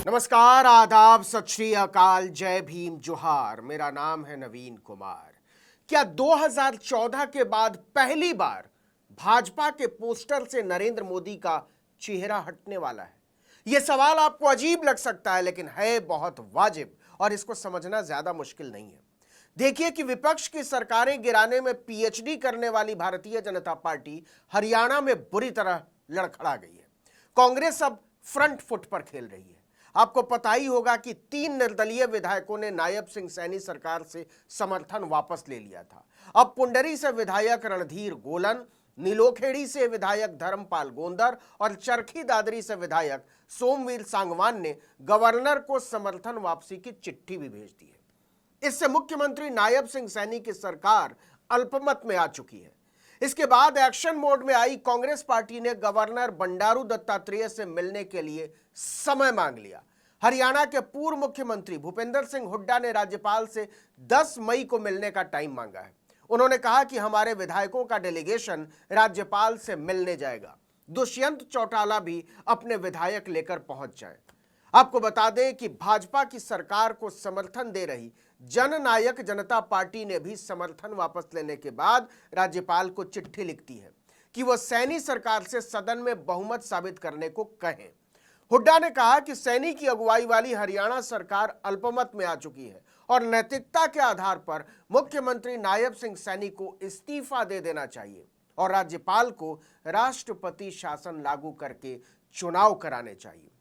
नमस्कार, आदाब, सत श्री अकाल, जय भीम, जोहार। मेरा नाम है नवीन कुमार। क्या 2014 के बाद पहली बार भाजपा के पोस्टर से नरेंद्र मोदी का चेहरा हटने वाला है? यह सवाल आपको अजीब लग सकता है, लेकिन है बहुत वाजिब और इसको समझना ज्यादा मुश्किल नहीं है। देखिए कि विपक्ष की सरकारें गिराने में पीएचडी करने वाली भारतीय जनता पार्टी हरियाणा में बुरी तरह लड़खड़ा गई है। कांग्रेस अब फ्रंट फुट पर खेल रही है। आपको पता ही होगा कि 3 निर्दलीय विधायकों ने नायब सिंह सैनी सरकार से समर्थन वापस ले लिया था। अब पुंडरी से विधायक रणधीर गोलन, नीलोखेड़ी से विधायक धर्मपाल गोंदर और चरखी दादरी से विधायक सोमवीर सांगवान ने गवर्नर को समर्थन वापसी की चिट्ठी भी भेज दी है। इससे मुख्यमंत्री नायब सिंह सैनी की सरकार अल्पमत में आ चुकी है। इसके बाद एक्शन मोड में आई कांग्रेस पार्टी ने गवर्नर बंडारू दत्तात्रेय से मिलने के लिए समय मांग लिया। हरियाणा के पूर्व मुख्यमंत्री भूपेंद्र सिंह हुड्डा ने राज्यपाल से 10 मई को मिलने का टाइम मांगा है। उन्होंने कहा कि हमारे विधायकों का डेलीगेशन राज्यपाल से मिलने जाएगा। दुष्यंत चौटाला भी अपने विधायक लेकर पहुंच जाए। आपको बता दें कि भाजपा की सरकार को समर्थन दे रही जननायक जनता पार्टी ने भी समर्थन वापस लेने के बाद राज्यपाल को चिट्ठी लिखती है कि वह सैनी सरकार से सदन में बहुमत साबित करने को कहें। हुड्डा ने कहा कि सैनी की अगुवाई वाली हरियाणा सरकार अल्पमत में आ चुकी है और नैतिकता के आधार पर मुख्यमंत्री नायब सिंह सैनी को इस्तीफा दे देना चाहिए और राज्यपाल को राष्ट्रपति शासन लागू करके चुनाव कराने चाहिए।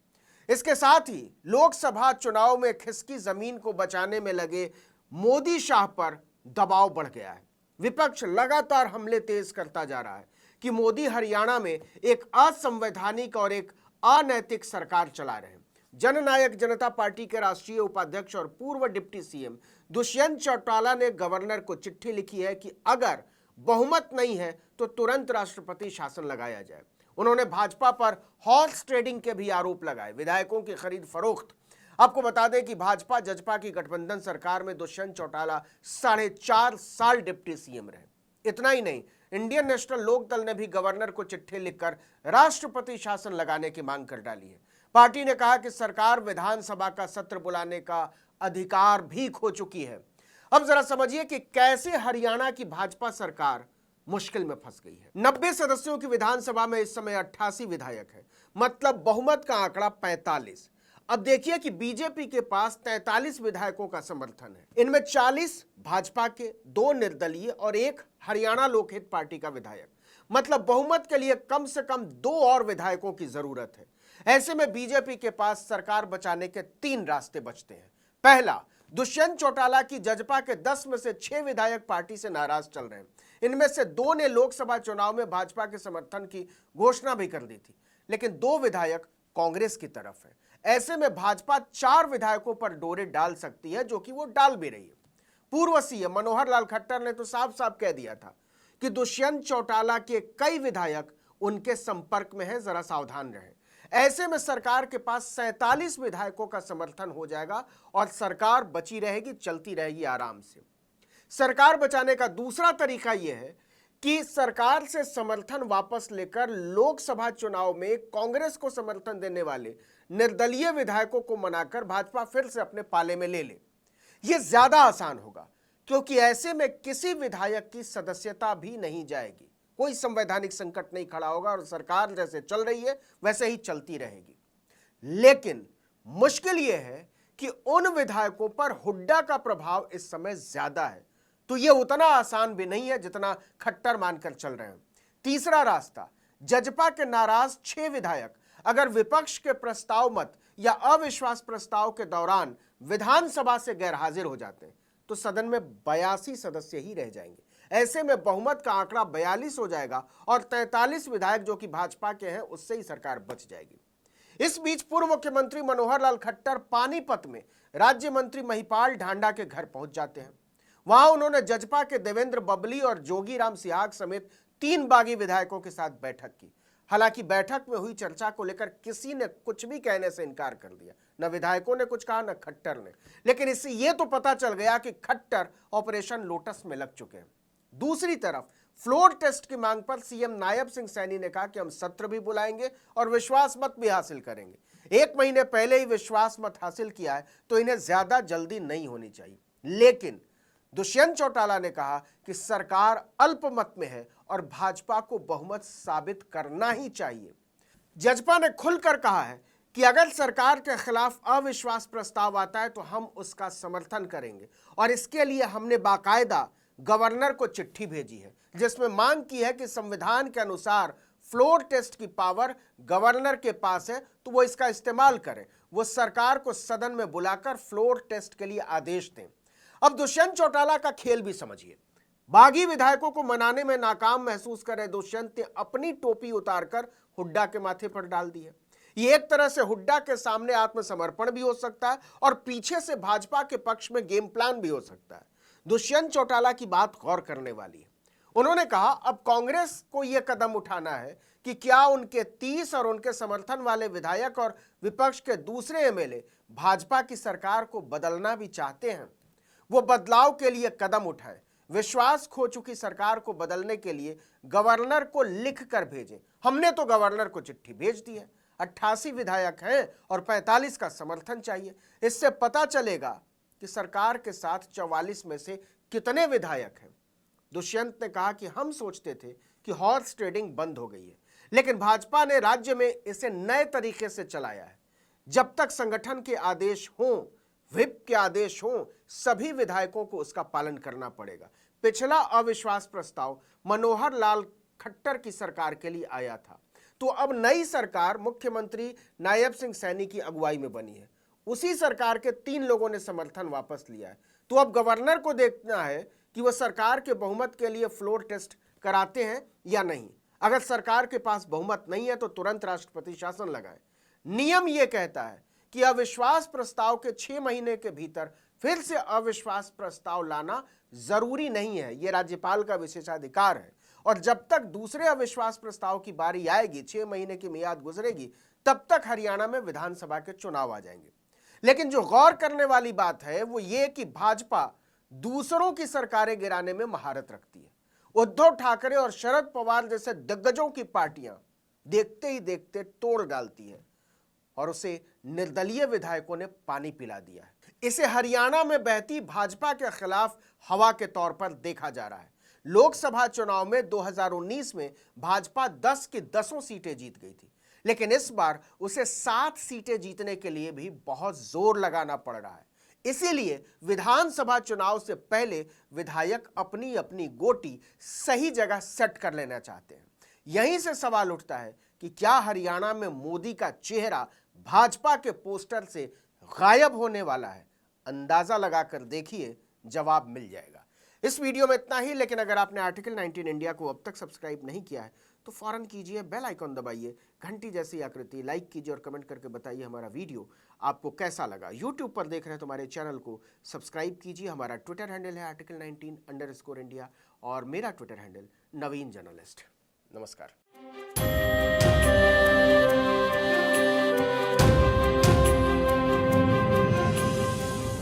इसके साथ ही लोकसभा चुनाव में खिसकी जमीन को बचाने में लगे मोदी शाह पर दबाव बढ़ गया है। विपक्ष लगातार हमले तेज करता जा रहा है कि मोदी हरियाणा में एक असंवैधानिक और एक अनैतिक सरकार चला रहे हैं। जननायक जनता पार्टी के राष्ट्रीय उपाध्यक्ष और पूर्व डिप्टी सीएम दुष्यंत चौटाला ने गवर्नर को चिट्ठी लिखी है कि अगर बहुमत नहीं है तो तुरंत राष्ट्रपति शासन लगाया जाए। उन्होंने भाजपा पर हॉर्स ट्रेडिंग के भी आरोप लगाए, विधायकों की खरीद फरोख्त। आपको बता दें कि भाजपा जजपा की गठबंधन सरकार में दुष्यंत चौटाला 4.5 साल डिप्टी सीएम रहे। इतना ही नहीं, इंडियन नेशनल लोक दल ने भी गवर्नर को चिट्ठी लिखकर राष्ट्रपति शासन लगाने की मांग कर डाली है। पार्टी ने कहा कि सरकार विधानसभा का सत्र बुलाने का अधिकार भी खो चुकी है। अब जरा समझिए कि कैसे हरियाणा की भाजपा सरकार मुश्किल में फंस गई है। 90 सदस्यों की विधानसभा में इस समय 88 विधायक है, मतलब बहुमत का आंकड़ा 45। अब देखिए कि बीजेपी के पास 43 विधायकों का समर्थन है। इनमें 40 भाजपा के, 2 निर्दलीय और 1 हरियाणा लोकहित पार्टी का विधायक। मतलब बहुमत के लिए कम से कम 2 और विधायकों की जरूरत है। ऐसे में बीजेपी के पास सरकार बचाने के 3 रास्ते बचते हैं। पहला, दुष्यंत चौटाला की जजपा के 10 में से 6 विधायक पार्टी से नाराज चल रहे हैं। इनमें से 2 ने लोकसभा चुनाव में भाजपा के समर्थन की घोषणा भी कर दी थी, लेकिन 2 विधायक कांग्रेस की तरफ है। ऐसे में भाजपा 4 विधायकों पर डोरे डाल सकती है, जो कि वो डाल भी रही है। पूर्व सीएम मनोहर लाल खट्टर ने तो साफ साफ कह दिया था कि दुष्यंत चौटाला के कई विधायक उनके संपर्क में हैं, जरा सावधान रहें। ऐसे में सरकार के पास 47 विधायकों का समर्थन हो जाएगा और सरकार बची रहेगी, चलती रहेगी आराम से। सरकार बचाने का दूसरा तरीका यह है कि सरकार से समर्थन वापस लेकर लोकसभा चुनाव में कांग्रेस को समर्थन देने वाले निर्दलीय विधायकों को मनाकर भाजपा फिर से अपने पाले में ले ले। यह ज्यादा आसान होगा, क्योंकि ऐसे में किसी विधायक की सदस्यता भी नहीं जाएगी, कोई संवैधानिक संकट नहीं खड़ा होगा और सरकार जैसे चल रही है वैसे ही चलती रहेगी। लेकिन मुश्किल यह है कि उन विधायकों पर हुड्डा का प्रभाव इस समय ज्यादा है, तो यह उतना आसान भी नहीं है जितना खट्टर मानकर चल रहे हैं। तीसरा रास्ता, जजपा के नाराज 6 विधायक अगर विपक्ष के प्रस्ताव मत या अविश्वास प्रस्ताव के दौरान विधानसभा से गैरहाजिर हो जाते हैं तो सदन में 82 सदस्य ही रह जाएंगे। ऐसे में बहुमत का आंकड़ा 42 हो जाएगा और 43 विधायक जो कि भाजपा के हैं उससे ही सरकार बच जाएगी। इस बीच पूर्व मुख्यमंत्री मनोहर लाल खट्टर पानीपत में राज्य मंत्री महिपाल ढांडा के घर पहुंच जाते हैं। वहां उन्होंने जजपा के देवेंद्र बबली और जोगीराम सियाग समेत 3 बागी विधायकों के साथ बैठक की। हालांकि बैठक में हुई चर्चा को लेकर किसी ने कुछ भी कहने से इनकार कर दिया। न विधायकों ने कुछ कहा, न खट्टर ने। लेकिन इससे यह तो पता चल गया कि खट्टर ऑपरेशन लोटस में लग चुके हैं। दूसरी तरफ फ्लोर टेस्ट की मांग पर सीएम नायब सिंह सैनी ने कहा कि हम सत्र भी बुलाएंगे और विश्वास मत भी हासिल करेंगे। 1 महीने पहले ही विश्वास मत हासिल किया है तो इन्हें ज्यादा जल्दी नहीं होनी चाहिए। लेकिन दुष्यंत चौटाला ने कहा कि सरकार अल्पमत में है और भाजपा को बहुमत साबित करना ही चाहिए। जजपा ने खुलकर कहा है कि अगर सरकार के खिलाफ अविश्वास प्रस्ताव आता है तो हम उसका समर्थन करेंगे और इसके लिए हमने बाकायदा गवर्नर को चिट्ठी भेजी है जिसमें मांग की है कि संविधान के अनुसार फ्लोर टेस्ट की पावर गवर्नर के पास है तो वो इसका इस्तेमाल करें, वो सरकार को सदन में बुलाकर फ्लोर टेस्ट के लिए आदेश दें। अब दुष्यंत चौटाला का खेल भी समझिए। बागी विधायकों को मनाने में नाकाम महसूस कर रहे दुष्यंत ने अपनी टोपी उतारकर हुड्डा के माथे पर डाल दी है। ये एक तरह से हुड्डा के सामने आत्मसमर्पण भी हो सकता है और पीछे से भाजपा के पक्ष में गेम प्लान भी हो सकता है। दुष्यंत चौटाला की बात गौर करने वाली है। उन्होंने कहा अब कांग्रेस को यह कदम उठाना है कि क्या उनके 30 और उनके समर्थन वाले विधायक और विपक्ष के दूसरे एमएलए भाजपा की सरकार को बदलना भी चाहते हैं। वो बदलाव के लिए कदम उठाए, विश्वास खो चुकी सरकार को बदलने के लिए गवर्नर को लिख कर भेजें। हमने तो गवर्नर को चिट्ठी भेज दी है। 88 विधायक हैं और 45 का समर्थन चाहिए। इससे पता चलेगा कि सरकार के साथ 44 में से कितने विधायक हैं। दुष्यंत ने कहा कि हम सोचते थे कि हॉर्स ट्रेडिंग बंद हो गई है, लेकिन भाजपा ने राज्य में इसे नए तरीके से चलाया है। जब तक संगठन के आदेश हों, व्हिप के आदेश हों, सभी विधायकों को उसका पालन करना पड़ेगा। पिछला अविश्वास प्रस्ताव मनोहर लाल खट्टर की सरकार के लिए आया था, तो अब नई सरकार मुख्यमंत्री नायब सिंह सैनी की अगुवाई में बनी है। उसी सरकार के 3 लोगों ने समर्थन वापस लिया है, तो अब गवर्नर को देखना है कि वह सरकार के बहुमत के लिए फ्लोर टेस्ट कराते हैं या नहीं। अगर सरकार के पास बहुमत नहीं है तो तुरंत राष्ट्रपति शासन लगाए। नियम यह कहता है कि अविश्वास प्रस्ताव के 6 महीने के भीतर फिर से अविश्वास प्रस्ताव लाना जरूरी नहीं है, यह राज्यपाल का विशेषाधिकार है। और जब तक दूसरे अविश्वास प्रस्ताव की बारी आएगी, 6 महीने की मियाद गुजरेगी, तब तक हरियाणा में विधानसभा के चुनाव आ जाएंगे। लेकिन जो गौर करने वाली बात है वो ये कि भाजपा दूसरों की सरकारें गिराने में महारत रखती है। उद्धव ठाकरे और शरद पवार जैसे दिग्गजों की पार्टियां देखते ही देखते तोड़ डालती है और उसे निर्दलीय विधायकों ने पानी पिला दिया है। इसे हरियाणा में बहती भाजपा के खिलाफ हवा के तौर पर देखा जा रहा है। लोकसभा चुनाव में 2019 में भाजपा 10 की 10 सीटें जीत गई थी, लेकिन इस बार उसे 7 सीटें जीतने के लिए भी बहुत जोर लगाना पड़ रहा है। इसीलिए विधानसभा चुनाव से पहले विधायक अपनी अपनी गोटी सही जगह सेट कर लेना चाहते हैं। यहीं से सवाल उठता है कि क्या हरियाणा में मोदी का चेहरा भाजपा के पोस्टर से गायब होने वाला है? अंदाजा लगाकर देखिए, जवाब मिल जाएगा। इस वीडियो में इतना ही, लेकिन अगर आपने आर्टिकल 19 इंडिया को अब तक सब्सक्राइब नहीं किया है तो फौरन कीजिए, बेल आइकॉन दबाइए, घंटी जैसी आकृति लाइक कीजिए और कमेंट करके बताइए हमारा वीडियो आपको कैसा लगा। यूट्यूब पर देख रहे हैं तो हमारे चैनल को सब्सक्राइब कीजिए। हमारा ट्विटर हैंडल है article19_India और मेरा ट्विटर हैंडल नवीन जर्नलिस्ट। नमस्कार।